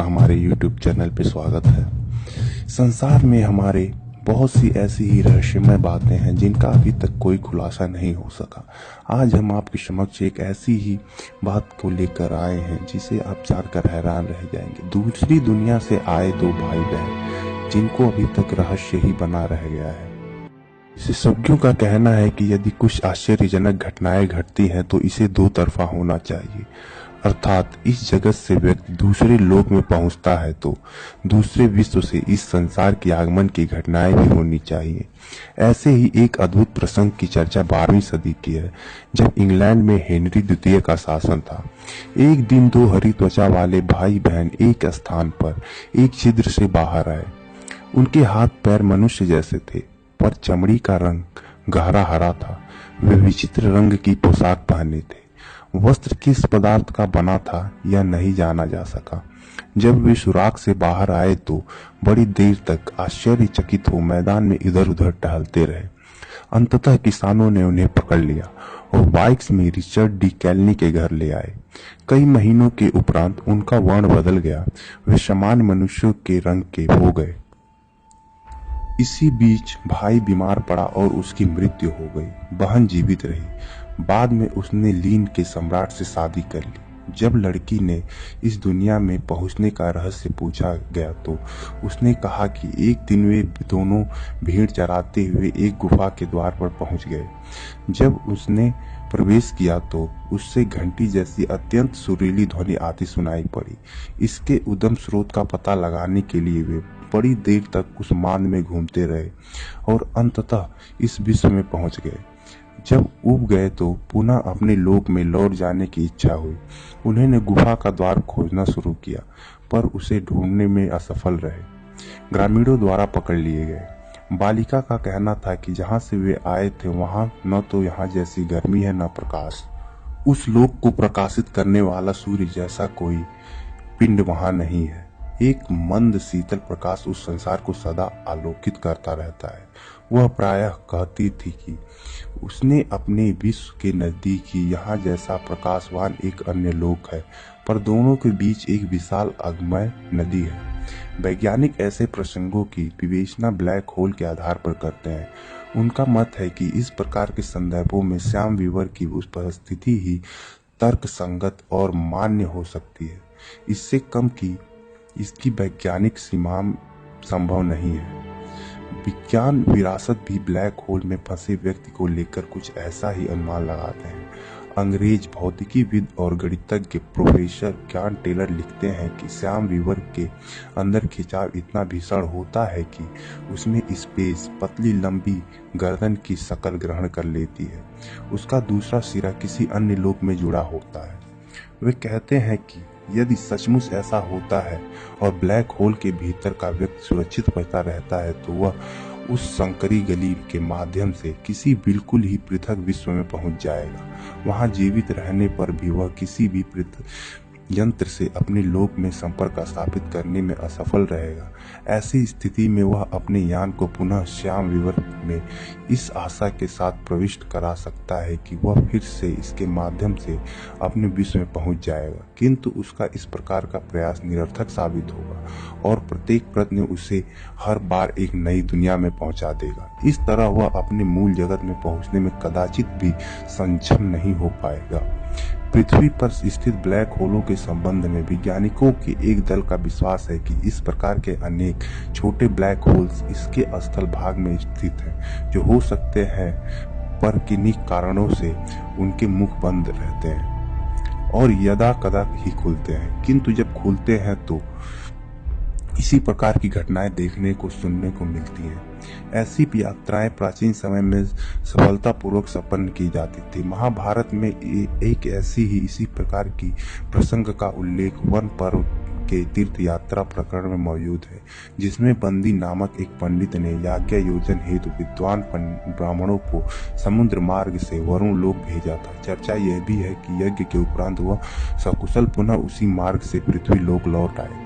हमारे YouTube channel पे स्वागत है। संसार में हमारे बहुत सी ऐसी ही रहस्यमय बातें हैं जिनका अभी तक कोई खुलासा नहीं हो सका। आज हम आपके समक्ष एक ऐसी ही बात को लेकर आए हैं जिसे आप जानकर हैरान रह जाएंगे। दूसरी दुनिया से आए दो भाई बहन जिनको अभी तक रहस्य ही बना रह गया है। विशेषज्ञों का कहना है कि यदि कुछ आश्चर्यजनक घटनाएं घटती हैं तो इसे दो तरफा होना चाहिए, अर्थात इस जगत से व्यक्ति दूसरे लोक में पहुंचता है तो दूसरे विश्व से इस संसार के आगमन की घटनाएं भी होनी चाहिए। ऐसे ही एक अद्भुत प्रसंग की चर्चा 12वीं सदी की है, जब इंग्लैंड में हेनरी द्वितीय का शासन था। एक दिन दो हरी त्वचा वाले भाई बहन एक स्थान पर एक छिद्र से बाहर आए। उनके हाथ पैर मनुष्य जैसे थे, पर चमड़ी का रंग गहरा हरा था। वे विचित्र रंग की पोशाक पहने थे। वस्त्र किस पदार्थ का बना था यह नहीं जाना जा सका। जब वे सुराख से बाहर आए तो बड़ी देर तक आश्चर्यचकित हो मैदान में इधर उधर टहलते रहे। अंततः किसानों ने उन्हें पकड़ लिया और बाइक्स में रिचर्ड डी कैलनी के घर ले आए। कई महीनों के उपरांत उनका वर्ण बदल गया। वे सामान्य मनुष्यों के रंग के हो गए। इसी बीच भाई बीमार पड़ा और उसकी मृत्यु हो गई। बहन जीवित रही। बाद में उसने लीन के सम्राट से शादी कर ली। जब लड़की ने इस दुनिया में पहुंचने का रहस्य पूछा गया तो उसने कहा कि एक दिन वे दोनों भेड़ चराते हुए एक गुफा के द्वार पर पहुंच गए। जब उसने प्रवेश किया तो उससे घंटी जैसी अत्यंत सुरीली ध्वनि आती सुनाई पड़ी। इसके उद्गम स्रोत का पता लगाने के लिए वे बड़ी देर तक उस मांद में घूमते रहे और अंततः इस विश्व में पहुंच गए। जब उब गए तो पुनः अपने लोक में लौट जाने की इच्छा हुई। उन्होंने गुफा का द्वार खोजना शुरू किया, पर उसे ढूंढने में असफल रहे। ग्रामीणों द्वारा पकड़ लिए गए। बालिका का कहना था कि जहां से वे आए थे वहां न तो यहाँ जैसी गर्मी है न प्रकाश। उस लोक को प्रकाशित करने वाला सूर्य जैसा कोई पिंड वहां नहीं है। एक मंद शीतल प्रकाश उस संसार को सदा आलोकित करता रहता है। वह प्रायः कहती थी कि उसने अपने विश्व के नजदीक ही यहाँ जैसा प्रकाशवान एक अन्य लोक है, पर दोनों के बीच एक विशाल अगमय नदी है। वैज्ञानिक ऐसे प्रसंगों की विवेचना ब्लैक होल के आधार पर करते हैं। उनका मत है कि इस प्रकार के संदर्भों में श्याम वीवर की उपस्थिति ही तर्कसंगत और मान्य हो सकती है। इससे कम की इसकी वैज्ञानिक सीमा संभव नहीं है। विज्ञान विरासत भी ब्लैक होल में फंसे व्यक्ति को लेकर कुछ ऐसा ही अनुमान लगाते हैं। अंग्रेज भौतिकीविद और गणितज्ञ प्रोफेसर ज्ञान टेलर लिखते हैं कि श्याम वीवर के अंदर खिंचाव इतना भीषण होता है कि उसमें स्पेस पतली लंबी गर्दन की शक्ल ग्रहण कर लेती है। उसका दूसरा सिरा किसी अन्य लोक में जुड़ा होता है। वे कहते हैं कि यदि सचमुच ऐसा होता है और ब्लैक होल के भीतर का व्यक्ति सुरक्षित बचता रहता है तो वह उस संकरी गली के माध्यम से किसी बिल्कुल ही पृथक विश्व में पहुंच जाएगा। वहां जीवित रहने पर भी वह किसी भी यंत्र से अपने लोक में संपर्क स्थापित करने में असफल रहेगा। ऐसी स्थिति में वह अपने यान को पुनः श्याम वीवर में इस आशा के साथ प्रविष्ट करा सकता है कि वह फिर से इसके माध्यम से अपने विश्व में पहुंच जाएगा, किंतु उसका इस प्रकार का प्रयास निरर्थक साबित होगा और प्रत्येक प्रयत्न उसे हर बार एक नई दुनिया में पहुंचा देगा। इस तरह वह अपने मूल जगत में पहुंचने में कदाचित भी सक्षम नहीं हो पाएगा। पृथ्वी पर स्थित ब्लैक होलों के संबंध में वैज्ञानिकों के एक दल का विश्वास है कि इस प्रकार के अनेक छोटे ब्लैक होल्स इसके स्थल भाग में स्थित हैं, जो हो सकते हैं पर किन्हीं कारणों से उनके मुख बंद रहते हैं और यदा कदा ही खुलते हैं, किंतु जब खुलते हैं तो इसी प्रकार की घटनाएं देखने को सुनने को मिलती हैं। ऐसी यात्राएं प्राचीन समय में सफलतापूर्वक संपन्न की जाती थी। महाभारत में एक ऐसी ही इसी प्रकार की प्रसंग का उल्लेख वन पर्व के तीर्थ यात्रा प्रकरण में मौजूद है, जिसमें बंदी नामक एक पंडित ने याज्ञ योजन हेतु विद्वान ब्राह्मणों को समुद्र मार्ग से वरुण लोक भेजा था। चर्चा यह भी है कि यज्ञ के उपरांत वह सकुशल पुनः उसी मार्ग से पृथ्वी लोक लौट आए।